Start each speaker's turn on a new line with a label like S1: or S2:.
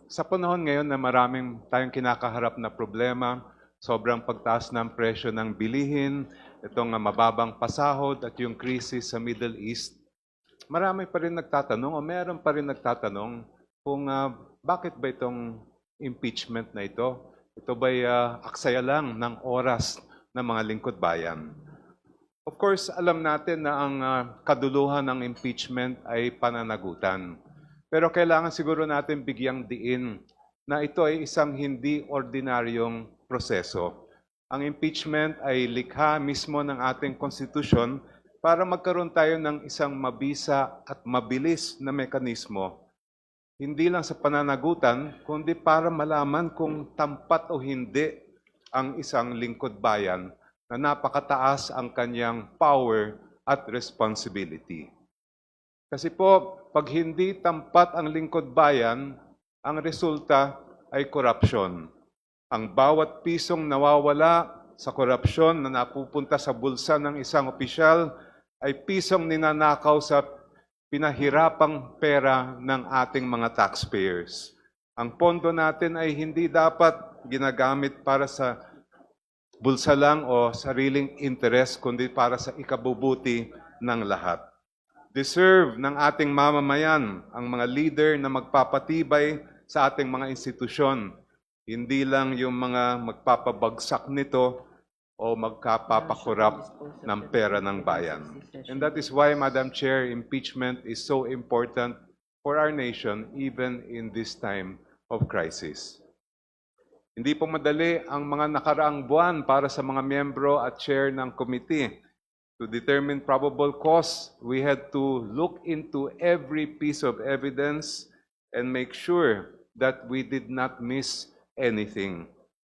S1: Sa panahon ngayon na maraming tayong kinakaharap na problema, sobrang pagtaas ng presyo ng bilihin, itong mababang pasahod at yung krisis sa Middle East, marami pa rin nagtatanong o meron pa rin nagtatanong kung bakit ba itong impeachment na ito? Ito ba'y aksaya lang ng oras ng mga lingkod bayan? Of course, alam natin na ang kaduluhan ng impeachment ay pananagutan. Pero kailangan siguro natin bigyang diin na ito ay isang hindi ordinaryong proseso. Ang impeachment ay likha mismo ng ating konstitusyon para magkaroon tayo ng isang mabisa at mabilis na mekanismo. Hindi lang sa pananagutan, kundi para malaman kung tampat o hindi ang isang lingkod bayan na napakataas ang kanyang power at responsibility. Kasi po, pag hindi tampat ang lingkod bayan, ang resulta ay korupsyon. Ang bawat pisong nawawala sa korupsyon na napupunta sa bulsa ng isang opisyal ay pisong ninanakaw sa pinahirapang pera ng ating mga taxpayers. Ang pondo natin ay hindi dapat ginagamit para sa bulsa lang o sariling interes, kundi para sa ikabubuti ng lahat. Deserve ng ating mamamayan ang mga leader na magpapatibay sa ating mga institusyon. Hindi lang yung mga magpapabagsak nito o magkapapakorap ng pera ng bayan. And that is why, Madam Chair, impeachment is so important for our nation even in this time of crisis. Hindi po madali ang mga nakaraang buwan para sa mga miyembro at chair ng committee. To determine probable cause, we had to look into every piece of evidence and make sure that we did not miss anything.